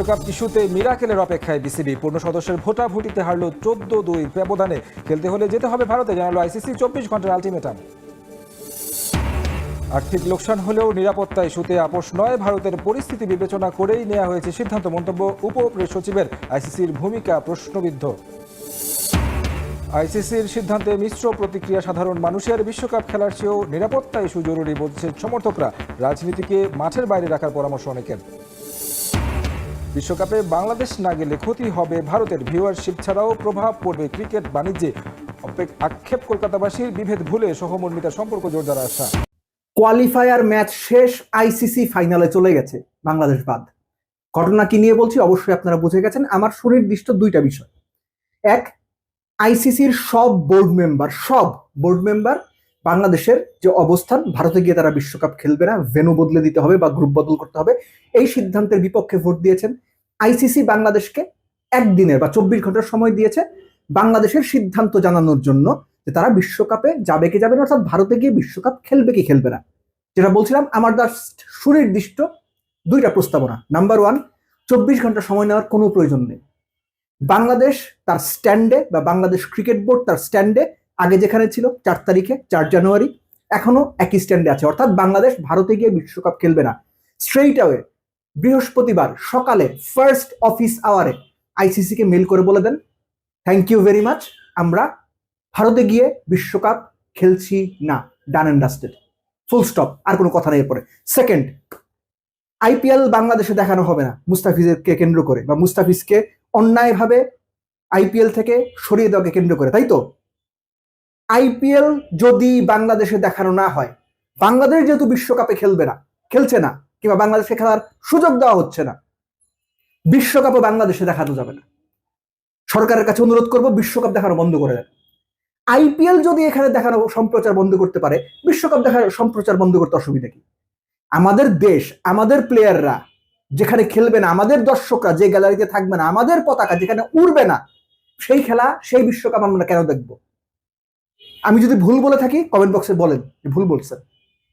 বিশ্বকাপ ইস্যুতে মিরাকেলের অপেক্ষায় বিসিবি। পূর্ণ সদস্যের ভোটাভুটিতে হারল 14-2 ব্যবধানে। খেলতে হলে যেতে হবে ভারতে, জানালো আইসিসি 24 ঘন্টার আলটিমেটাম। আর্থিক লোকসান হলেও নিরাপত্তা ইস্যুতে আপোষ নয়, ভারতের পরিস্থিতি বিবেচনা করেই নেওয়া হয়েছে সিদ্ধান্ত। মন্তব্য উপ সচিবের। আইসিসির ভূমিকা প্রশ্নবিদ্ধ। আইসিসির সিদ্ধান্তে মিশ্র প্রতিক্রিয়া সাধারণ মানুষের। বিশ্বকাপ খেলার চেয়েও নিরাপত্তা ইস্যু জরুরি বলছে সমর্থকরা। রাজনীতিকে মাঠের বাইরে রাখার পরামর্শ অনেকের। বিশ্বকাপে বাংলাদেশ না গেলে ক্ষতি হবে ভারতের। ভিউয়ারশিপ ছাড়াও প্রভাব পড়বে ক্রিকেট বাণিজ্যে। আক্ষেপ কলকাতাবাসীর। বিভেদ ভুলে সহমর্মিতার সম্পর্ক জোরদার আশা। কোয়ালিফায়ার ম্যাচ শেষ, আইসিসি ফাইনালে চলে গেছে বাংলাদেশ বাদ। ঘটনা কি নিয়ে বলছি অবশ্যই আপনারা বুঝে গেছেন। আমার সুনির্দিষ্ট দুইটা বিষয়। এক, আইসিসির সব বোর্ড মেম্বার বাংলাদেশের যে অবস্থান, ভারতে গিয়ে তারা বিশ্বকাপ খেলবে না, ভেন্যু বদলে দিতে হবে বা গ্রুপ বদল করতে হবে, এই সিদ্ধান্তের বিপক্ষে ভোট দিয়েছেন। আইসিসি বাংলাদেশকে একদিনের বা 24 ঘন্টার সময় দিয়েছে বাংলাদেশের সিদ্ধান্ত জানানোর জন্য যে তারা বিশ্বকাপে যাবে কি যাবে না, অর্থাৎ ভারতে গিয়ে বিশ্বকাপ খেলবে কি খেলবে না। যেটা বলছিলাম, আমার সুনির্দিষ্ট দুইটা প্রস্তাবনা। নাম্বার ওয়ান, 24 ঘন্টা সময় নেওয়ার কোনো প্রয়োজন নেই। বাংলাদেশ তার স্ট্যান্ডে বা বাংলাদেশ ক্রিকেট বোর্ড তার স্ট্যান্ডে আগে যেখানে ছিল 4 তারিখে 4 জানুয়ারি এখনো একই স্ট্যান্ডে আছে, অর্থাৎ বাংলাদেশ ভারতে গিয়ে বিশ্বকাপ খেলবে না। স্ট্রেইট অ্যাওয়ে বৃহস্পতিবার সকালে ফার্স্ট অফিস আওয়ারে আইসিসি কে মেল করে বলে দেন, থ্যাংক ইউ ভেরি মাচ, আমরা ভারতে গিয়ে বিশ্বকাপ খেলছি না, done and dusted, full stop, আর কোনো কথা নেই এরপরে। সেকেন্ড, আইপিএল বাংলাদেশে দেখানো হবে না মুস্তাফিজকে কেন্দ্র করে বা মুস্তাফিজকে অন্যায়ভাবে আইপিএল থেকে সরিয়ে দেওয়াকে কেন্দ্র করে, তাই তো? আইপিএল যদি বাংলাদেশে দেখানো না হয়, বাংলাদেশ যেহেতু বিশ্বকাপে খেলছে না কিংবা বাংলাদেশকে খেলার সুযোগ দেওয়া হচ্ছে না, বিশ্বকাপও বাংলাদেশে দেখানো যাবে না। সরকারের কাছে অনুরোধ করব, বিশ্বকাপ দেখানো বন্ধ করে দেন। আইপিএল যদি এখানে দেখানো সম্প্রচার বন্ধ করতে পারে, বিশ্বকাপ দেখার সম্প্রচার বন্ধ করতে অসুবিধা কি? আমাদের দেশ, আমাদের প্লেয়াররা যেখানে খেলবে না, আমাদের দর্শকরা যে গ্যালারিতে থাকবে না, আমাদের পতাকা যেখানে উড়বে না, সেই খেলা, সেই বিশ্বকাপ আমরা কেন দেখব? আমি যদি ভুল বলে থাকি কমেন্ট বক্সে বলেন যে ভুল বলছেন,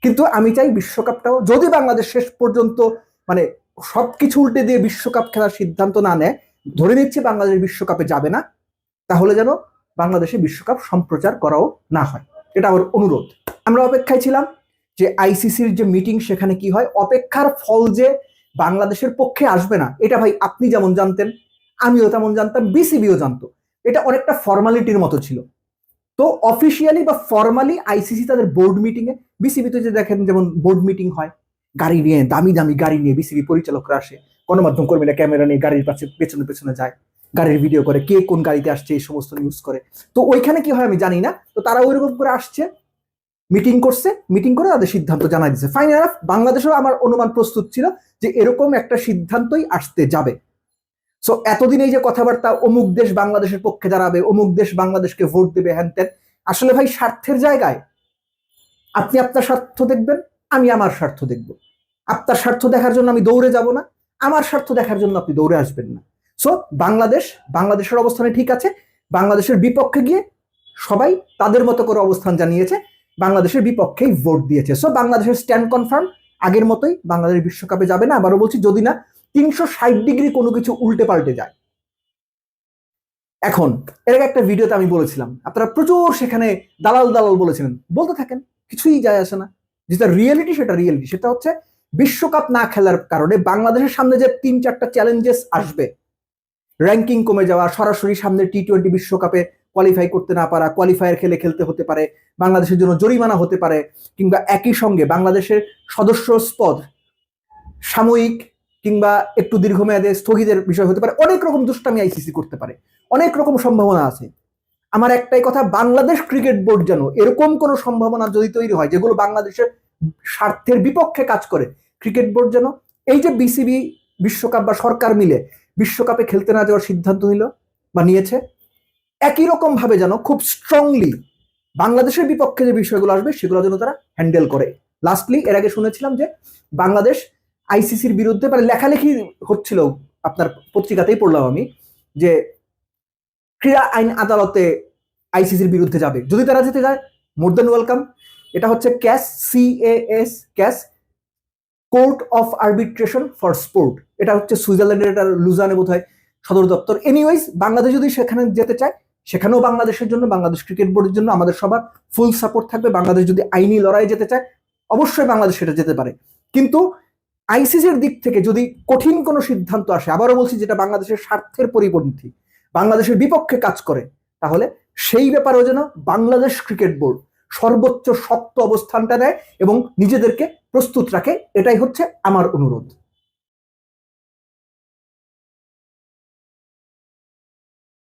কিন্তু আমি চাই বিশ্বকাপটাও যদি বাংলাদেশ শেষ পর্যন্ত মানে সবকিছু উল্টে দিয়ে বিশ্বকাপ খেলার সিদ্ধান্ত না নেয়, ধরে নিচ্ছে বাংলাদেশ বিশ্বকাপে যাবে না, তাহলে যেন বাংলাদেশে বিশ্বকাপ সম্প্রচার করাও না হয়, এটা আমার অনুরোধ। আমরা অপেক্ষায় ছিলাম যে আইসিসির যে মিটিং সেখানে কি হয়। অপেক্ষার ফল যে বাংলাদেশের পক্ষে আসবে না, এটা ভাই আপনি যেমন জানতেন, আমিও তেমন জানতাম, বিসিবিও জানতো। এটা অনেকটা ফর্মালিটির মতো ছিল। তো অফিসিয়ালি বা ফর্মালি আইসিসি তাদের বোর্ড মিটিং এ, বিসিবিতে যে দেখেন যেমন বোর্ড মিটিং হয়, গাড়ি নিয়ে, দামি দামি গাড়ি নিয়ে বিসিবি পরিচালকরা আসে, গণমাধ্যম কর্মীরা ক্যামেরা নিয়ে গাড়ির পাশে পেছনে পেছনে যায়, গাড়ির ভিডিও করে, কে কোন গাড়িতে আসছে এই সমস্ত নিউজ করে। তো ওইখানে কি হয় আমি জানি না, তো তারা ওইরকম করে আসছে, মিটিং করছে, মিটিং করে তাদের সিদ্ধান্ত জানাই দিচ্ছে। ফাইন এনাফ, বাংলাদেশেও আমার অনুমান প্রস্তুত ছিল যে এরকম একটা সিদ্ধান্তই আসতে যাবে। সো এতদিন এই যে কথাবার্তা, অমুক দেশ বাংলাদেশের পক্ষে দাঁড়াবে, অমুক দেশ বাংলাদেশকে ভোট দেবে, হ্যান ত্যান, আসলে ভাই স্বার্থের জায়গায় আপনি আপনার স্বার্থ দেখবেন, আমি আমার স্বার্থ দেখব। আপনার স্বার্থ দেখার জন্য আমি দৌড়ে যাব না, আমার স্বার্থ দেখার জন্য আপনি দৌড়ে আসবেন না। সো বাংলাদেশের অবস্থানে ঠিক আছে, বাংলাদেশের বিপক্ষে গিয়ে সবাই তাদের মতো করে অবস্থান জানিয়েছে, বাংলাদেশের বিপক্ষেই ভোট দিয়েছে। সো বাংলাদেশের স্ট্যান্ড কনফার্ম, আগের মতোই বাংলাদেশ বিশ্বকাপে যাবে না। আবারও বলছি, যদি না 360 ডিগ্রি কোনো কিছু উল্টে পাল্টে যায়। এখন এর আগে একটা ভিডিওতে আমি বলেছিলাম, আপনারা প্রচুর সেখানে দালাল দালাল বলেছিলেন, বলতে থাকেন, কিছুই যায় আসে না। যেটা রিয়েলিটি সেটা হচ্ছে বিশ্বকাপ না খেলার কারণে বাংলাদেশের সামনে যে 3-4টা চ্যালেঞ্জেস আসবে, র্যাঙ্কিং কমে যাওয়া, সরাসরি সামনে টি-20 বিশ্বকাপে কোয়ালিফাই করতে না পারা, কোয়ালিফায়ার খেলতে হতে পারে, বাংলাদেশের জন্য জরিমানা হতে পারে, কিংবা একই সঙ্গে বাংলাদেশের সদস্য পদ সাময়িক কিংবা একটু দীর্ঘমেয়াদে স্থগিতের বিষয় হতে পারে, অনেক রকম দুষ্টামি আইসিসি করতে পারে, অনেক রকম সম্ভাবনা আছে। আমার একটাই কথা, বাংলাদেশ ক্রিকেট বোর্ড যেন এরকম কোন সম্ভাবনা যদি তৈরি হয় যেগুলো বাংলাদেশের স্বার্থের বিপক্ষে কাজ করে, ক্রিকেট বোর্ড যেন এই যে বিসিবি বিশ্বকাপ বা সরকার মিলে বিশ্বকাপে খেলতে না যাওয়ার সিদ্ধান্ত নিল বা নিয়েছে, একই রকম ভাবে যেন খুব স্ট্রংলি বাংলাদেশের বিপক্ষে যে বিষয়গুলো আসবে সেগুলো যেন তারা হ্যান্ডেল করে। লাস্টলি, এর আগে শুনেছিলাম যে বাংলাদেশ আইসিসির বিরুদ্ধে মানে লেখালেখি হচ্ছিল, আপনার পত্রিকাতেই পড়লাম আমি, যে ক্রীড়া আইন আদালতে আইসিসির বিরুদ্ধে যাবে। যদি তারা যেতে যায়, মোর দেন ওয়েলকাম। এটা হচ্ছে cash, CAS, cash, court of arbitration for sport, এটা হচ্ছে সুইজারল্যান্ডের, এটা লুজানে বোধহয় সদর দপ্তর। এনিওয়াইজ, বাংলাদেশ যদি সেখানে যেতে চায়, সেখানেও বাংলাদেশের জন্য, বাংলাদেশ ক্রিকেট বোর্ডের জন্য আমাদের সবার ফুল সাপোর্ট থাকবে। বাংলাদেশ যদি আইনি লড়াই যেতে চায়, অবশ্যই বাংলাদেশ সেটা যেতে পারে। কিন্তু আইসিসির দিক থেকে যদি কঠিন কোনো সিদ্ধান্ত আসে, আবারও বলছি, যেটা বাংলাদেশের স্বার্থের পরিপন্থী, বাংলাদেশের বিপক্ষে কাজ করে, তাহলে সেই ব্যাপারেও যেন বাংলাদেশ ক্রিকেট বোর্ড সর্বোচ্চ শক্ত অবস্থানটা নেয় এবং নিজেদেরকে প্রস্তুত রাখে। এটাই হচ্ছে আমার অনুরোধ।